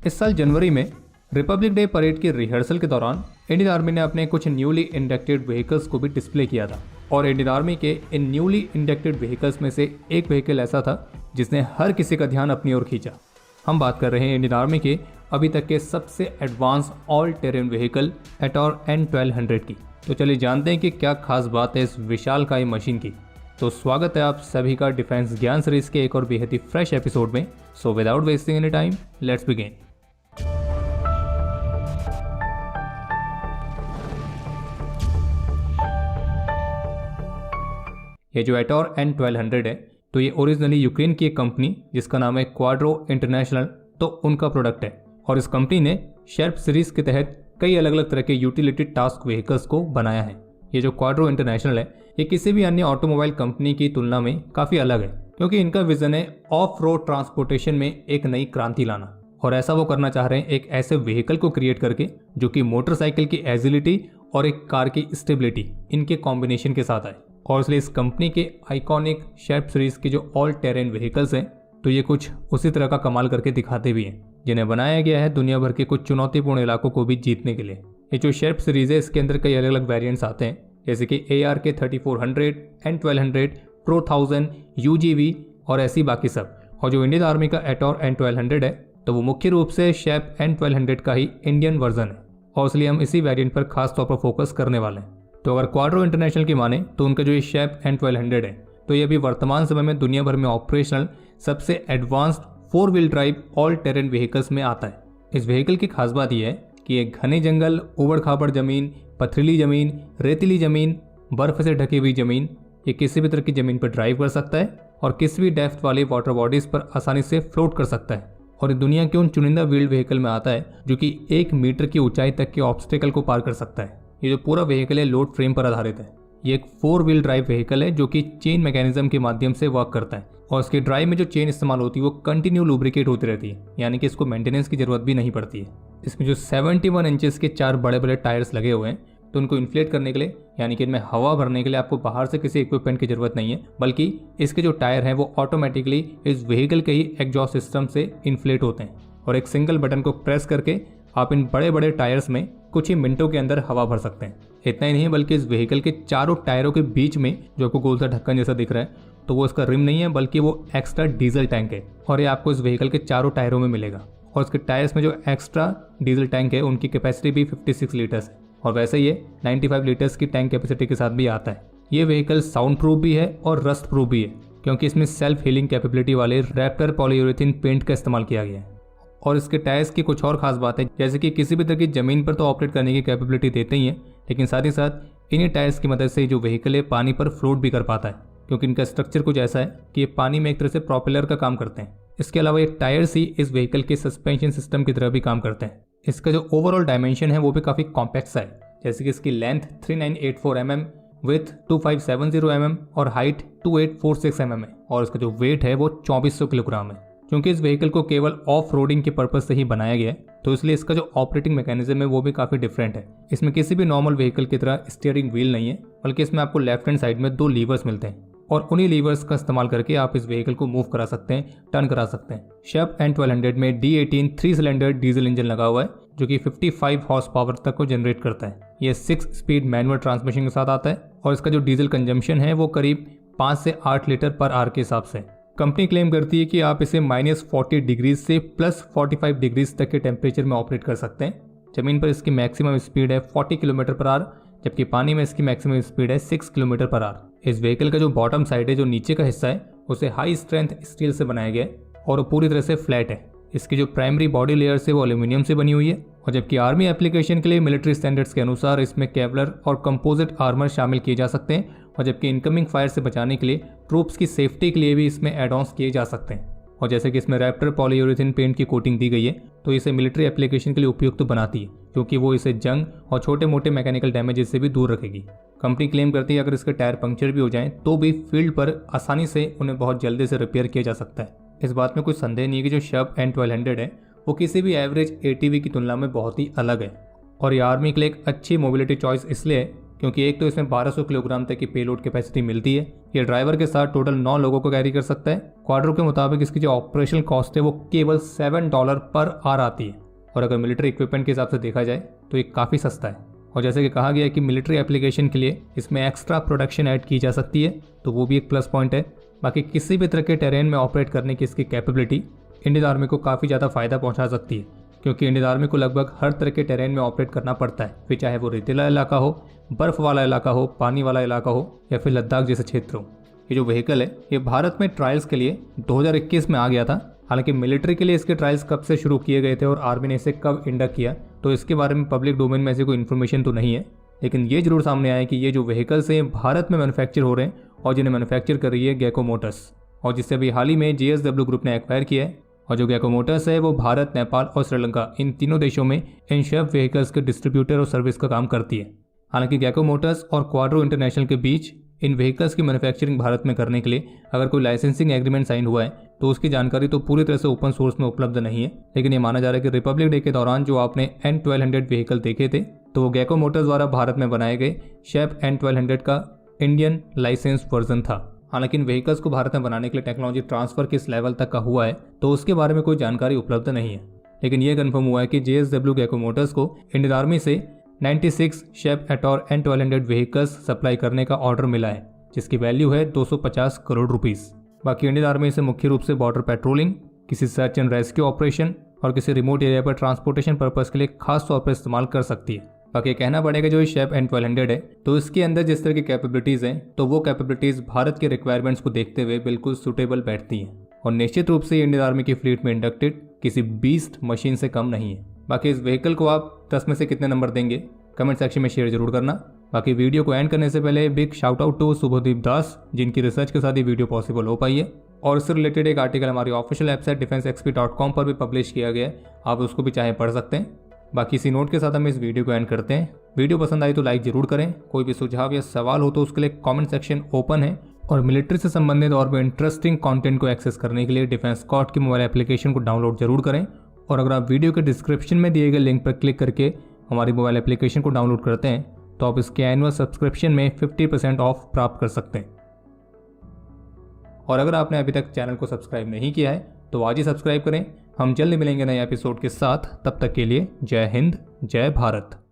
इस साल जनवरी में रिपब्लिक डे परेड की रिहर्सल के दौरान इंडियन आर्मी ने अपने कुछ न्यूली इंडक्टेड व्हीकल्स को भी डिस्प्ले किया था और इंडियन आर्मी के इन न्यूली इंडक्टेड व्हीकल्स में से एक व्हीकल ऐसा था जिसने हर किसी का ध्यान अपनी ओर खींचा। हम बात कर रहे हैं इंडियन आर्मी के अभी तक के सबसे एडवांस ऑल टेरेन व्हीकल एटॉर N1200 की। तो चलिए जानते हैं कि क्या खास बात है इस विशालकाय मशीन की। तो स्वागत है आप सभी का डिफेंस ज्ञान सीरीज के एक और बेहद ही फ्रेश एपिसोड में। So without wasting any time let's begin. ये जो एटॉर N1200 है तो ये ओरिजिनली यूक्रेन की एक कंपनी जिसका नाम है क्वाड्रो इंटरनेशनल तो उनका प्रोडक्ट है और इस कंपनी ने शेर्प सीरीज के तहत कई अलग अलग तरह के यूटिलिटी टास्क व्हीकल्स को बनाया है। ये जो क्वाड्रो इंटरनेशनल है ये किसी भी अन्य ऑटोमोबाइल कंपनी की तुलना में काफ़ी अलग है क्योंकि इनका विजन है ऑफ रोड ट्रांसपोर्टेशन में एक नई क्रांति लाना और ऐसा वो करना चाह रहे हैं एक ऐसे व्हीकल को क्रिएट करके जो कि मोटरसाइकिल की एजिलिटी और एक कार की स्टेबिलिटी इनके कॉम्बिनेशन के साथ आए। और इसलिए इस कंपनी के आइकॉनिक शेप सीरीज के जो ऑल टेरेन व्हीकल्स हैं तो ये कुछ उसी तरह का कमाल करके दिखाते भी हैं जिन्हें बनाया गया है दुनिया भर के कुछ चुनौतीपूर्ण इलाकों को भी जीतने के लिए। ये जो शेप सीरीज है इसके अंदर कई अलग अलग वेरिएंट्स आते हैं जैसे कि ARK 3400, N1200, Pro 1000, UGV और ऐसी बाकी सब। और जो इंडियन आर्मी का एटॉर N1200 है तो वो मुख्य रूप से शेप N1200 का ही इंडियन वर्जन है और इसलिए हम इसी वेरिएंट पर खास तौर पर फोकस करने वाले हैं। तो अगर क्वाड्रो इंटरनेशनल की माने तो उनका जो ये शेप N1200 है तो ये अभी वर्तमान समय में दुनिया भर में ऑपरेशनल सबसे advanced 4 wheel drive all terrain vehicles में आता है। इस व्हीकल की खास बात यह है कि ये घने जंगल, उबड़ खाबड़ जमीन, पथरीली जमीन, रेतीली जमीन, बर्फ से ढकी हुई जमीन, ये किसी भी तरह की जमीन पर ड्राइव कर सकता है और किसी भी डेप्थ वाली वाटर बॉडीज पर आसानी से फ्लोट कर सकता है। और ये दुनिया के उन चुनिंदा व्हील्ड व्हीकल में आता है जो कि 1 मीटर की ऊंचाई तक के ऑब्स्टेकल को पार कर सकता है। ये जो पूरा व्हीकल है लोड फ्रेम पर आधारित है। ये एक 4 व्हील ड्राइव व्हीकल है जो कि चेन मैकेनिज्म के माध्यम से वर्क करता है और इसके ड्राइव में जो चेन इस्तेमाल होती है वो कंटिन्यू लुब्रिकेट होती रहती है, यानी कि इसको मेंटेनेंस की जरूरत भी नहीं पड़ती है। इसमें जो 71 इंचेस के 4 बड़े बड़े टायर्स लगे हुए हैं तो उनको इन्फ्लेट करने के लिए यानी कि इनमें हवा भरने के लिए आपको बाहर से किसी इक्विपमेंट की जरूरत नहीं है, बल्कि इसके जो टायर हैं वो ऑटोमेटिकली इस व्हीकल के ही एग्जॉस्ट सिस्टम से इन्फ्लेट होते हैं और एक सिंगल बटन को प्रेस करके आप इन बड़े बड़े टायर्स में कुछ ही मिनटों के अंदर हवा भर सकते हैं। इतना ही नहीं बल्कि इस व्हीकल के चारों टायरों के बीच में जो आपको गोल सा ढक्कन जैसा दिख रहा है तो वो इसका रिम नहीं है बल्कि वो एक्स्ट्रा डीजल टैंक है और ये आपको इस व्हीकल के चारों टायरों में मिलेगा। और इसके टायर्स में जो एक्स्ट्रा डीजल टैंक है उनकी कैपेसिटी भी 56 लीटर्स है और वैसे ये 95 लीटर्स की टैंक कैपेसिटी के साथ भी आता है। ये व्हीकल साउंड प्रूफ भी है और रस्ट प्रूफ भी है क्योंकि इसमें सेल्फ हीलिंग कैपेबिलिटी वाले रैप्टर पॉलीयूरेथीन पेंट का इस्तेमाल किया गया है। और इसके टायर्स की कुछ और खास बात है जैसे कि किसी भी तरह की जमीन पर तो ऑपरेट करने की कैपेबिलिटी देते ही हैं, लेकिन साथ ही साथ इन्हीं टायर्स की मदद से जो व्हीकल है पानी पर फ्लोट भी कर पाता है क्योंकि इनका स्ट्रक्चर कुछ ऐसा है कि ये पानी में एक तरह से प्रोपेलर का काम करते हैं। इसके अलावा ये टायर्स ही इस व्हीकल के सस्पेंशन सिस्टम की तरह भी काम करते हैं। इसका जो ओवरऑल डायमेंशन है वो भी काफ़ी कॉम्पैक्ट सा है, जैसे कि इसकी लेंथ 3984 mm, विथ 2570 mm और हाइट 2846 mm है और इसका जो वेट है वो 2400 किलोग्राम है। क्योंकि इस व्हीकल को केवल ऑफ रोडिंग के पर्पज से ही बनाया गया है तो इसलिए इसका जो ऑपरेटिंग मैकेनिज्म है वो भी काफ़ी डिफरेंट है। इसमें किसी भी नॉर्मल व्हीकल की तरह स्टीयरिंग व्हील नहीं है बल्कि इसमें आपको लेफ्ट हैंड साइड में 2 लीवर्स मिलते हैं और उन्हीं लीवर्स का इस्तेमाल करके आप इस व्हीकल को मूव करा सकते हैं, टर्न करा सकते हैं। शेप N1200 में D18 3 सिलेंडर डीजल इंजन लगा हुआ है जो कि 55 हॉर्स पावर तक को जनरेट करता है। ये 6 स्पीड मैनुअल ट्रांसमिशन के साथ आता है और इसका जो डीजल कंजम्पशन है वो करीब 5 से 8 लीटर पर आवर के हिसाब से। कंपनी क्लेम करती है कि आप इसे -40 डिग्रीज से +45 डिग्रीज तक के टेम्परेचर में ऑपरेट कर सकते हैं। जमीन पर इसकी मैक्सिमम स्पीड है 40 किलोमीटर पर आवर जबकि पानी में इसकी मैक्सिमम स्पीड है 6 किलोमीटर पर आवर। इस व्हीकल का जो बॉटम साइड है, जो नीचे का हिस्सा है, उसे हाई स्ट्रेंथ स्टील से बनाया गया है और वो पूरी तरह से फ्लैट है। इसकी जो प्राइमरी बॉडी लेयर है वो एल्यूमिनियम से बनी हुई है और जबकि आर्मी एप्लीकेशन के लिए मिलिट्री स्टैंडर्ड्स के अनुसार इसमें केवलर और कंपोजिट आर्मर शामिल किए जा सकते हैं और जबकि इनकमिंग फायर से बचाने के लिए ट्रूप्स की सेफ्टी के लिए भी इसमें एड-ऑन्स किए जा सकते हैं। और जैसे कि इसमें रैप्टर पॉलीयूरेथीन पेंट की कोटिंग दी गई है तो इसे मिलिट्री एप्लीकेशन के लिए उपयुक्त बनाती है क्योंकि वो इसे जंग और छोटे मोटे मैकेनिकल डैमेजेस से भी दूर रखेगी। कंपनी क्लेम करती है अगर इसके टायर पंक्चर भी हो जाएं तो भी फील्ड पर आसानी से उन्हें बहुत जल्दी से रिपेयर किया जा सकता है। इस बात में कोई संदेह नहीं है कि जो शेप N1200 है वो किसी भी एवरेज ATV की तुलना में बहुत ही अलग है और ये आर्मी के लिए एक अच्छी मोबिलिटी चॉइस इसलिए है क्योंकि एक तो इसमें 1200 किलोग्राम तक की पेलोड कैपेसिटी मिलती है। ये ड्राइवर के साथ टोटल 9 लोगों को कैरी कर सकता है। क्वाड्रो के मुताबिक इसकी जो ऑपरेशनल कॉस्ट है वो केवल $7 पर आवर आती है, और अगर मिलिट्री इक्विपमेंट के हिसाब से देखा जाए तो ये काफ़ी सस्ता है। और जैसे कि कहा गया है कि मिलिट्री एप्लीकेशन के लिए इसमें एक्स्ट्रा प्रोडक्शन ऐड की जा सकती है, तो वो भी एक प्लस पॉइंट है। बाकी किसी भी तरह के टेरेन में ऑपरेट करने की इसकी कैपेबिलिटी इंडियन आर्मी को काफ़ी ज़्यादा फायदा पहुंचा सकती है, क्योंकि इंडियन आर्मी को लगभग हर तरह के टेरेन में ऑपरेट करना पड़ता है, फिर चाहे वो रेतीला इलाका हो, बर्फ वाला इलाका हो, पानी वाला इलाका हो या फिर लद्दाख जैसे क्षेत्र हो। ये जो व्हीकल है ये भारत में ट्रायल्स के लिए 2021 में आ गया था। हालांकि मिलिट्री के लिए इसके ट्रायल्स कब से शुरू किए गए थे और आर्मी ने इसे कब इंडक्ट किया, तो इसके बारे में पब्लिक डोमेन में ऐसी कोई इन्फॉर्मेशन तो नहीं है। लेकिन ये जरूर सामने आया कि ये जो व्हीकल्स हैं भारत में मैन्युफैक्चर हो रहे हैं, और जिन्हें मैन्युफैक्चर कर रही है गैको मोटर्स, और जिससे अभी हाल ही में JSW ग्रुप ने एक्वायर किया है। और जो गैको मोटर्स है वो भारत, नेपाल और श्रीलंका इन तीनों देशों में इन शेप व्हीकल्स के डिस्ट्रीब्यूटर और सर्विस का काम करती है। हालांकि गैको मोटर्स और क्वाड्रो इंटरनेशनल के बीच इन व्हीकल्स की मैन्युफैक्चरिंग भारत में करने के लिए अगर कोई लाइसेंसिंग एग्रीमेंट साइन हुआ है, तो उसकी जानकारी तो पूरी तरह से ओपन सोर्स में उपलब्ध नहीं है। लेकिन ये माना जा रहा है कि रिपब्लिक डे के दौरान जो आपने N1200 व्हीकल देखे थे, तो वो गैको मोटर्स द्वारा भारत में बनाए गए शेप N1200 का इंडियन लाइसेंस वर्जन था। हालांकि इन व्हीकल्स को भारत में बनाने के लिए टेक्नोलॉजी ट्रांसफर किस लेवल तक का हुआ है, तो उसके बारे में कोई जानकारी उपलब्ध नहीं है। लेकिन यह कंफर्म हुआ है कि JSW गैको मोटर्स को इंडियन आर्मी से 96 शेप एटॉर N1200 व्हीकल्स सप्लाई करने का ऑर्डर मिला है, जिसकी वैल्यू है 250 करोड़ रुपीस। बाकी इंडियन आर्मी से मुख्य रूप से बॉर्डर पेट्रोलिंग, किसी सर्च एंड रेस्क्यू ऑपरेशन और किसी रिमोट एरिया पर ट्रांसपोर्टेशन पर्पज के लिए खास तौर पर इस्तेमाल कर सकती है। बाकी कहना पड़ेगा जो शेप N1200 है, तो इसके अंदर जिस तरह की कैपेबिलिटीज़ हैं, तो वो कैपेबिलिटीज़ भारत के रिक्वायरमेंट्स को देखते हुए बिल्कुल सूटेबल बैठती हैं, और निश्चित रूप से इंडियन आर्मी की फ्लीट में इंडक्टेड किसी बीस्ट मशीन से कम नहीं है। बाकी इस व्हीकल को आप 10 में से कितने नंबर देंगे, कमेंट सेक्शन में शेयर जरूर करना। बाकी वीडियो को एंड करने से पहले big shout out to Shubhdeep Das, जिनकी रिसर्च के साथ ये वीडियो पॉसिबल हो पाई है। और इससे रिलेटेड एक आर्टिकल हमारी ऑफिशियल वेबसाइट defenseexp.com पर भी पब्लिश किया गया है, आप उसको भी चाहे पढ़ सकते हैं। बाकी इसी नोट के साथ हम इस वीडियो को एंड करते हैं। वीडियो पसंद आई तो लाइक जरूर करें, कोई भी सुझाव या सवाल हो तो उसके लिए कमेंट सेक्शन ओपन है, और मिलिट्री से संबंधित और भी इंटरेस्टिंग कंटेंट को एक्सेस करने के लिए डिफेंस स्कॉट की मोबाइल एप्लीकेशन को डाउनलोड जरूर करें। और अगर आप वीडियो के डिस्क्रिप्शन में दिए गए लिंक पर क्लिक करके हमारी मोबाइल एप्लीकेशन को डाउनलोड करते हैं, तो आप इसके एनुअल सब्सक्रिप्शन में 50% ऑफ प्राप्त कर सकते हैं। और अगर आपने अभी तक चैनल को सब्सक्राइब नहीं किया है तो आज ही सब्सक्राइब करें। हम जल्द मिलेंगे नए एपिसोड के साथ, तब तक के लिए जय हिंद, जय भारत।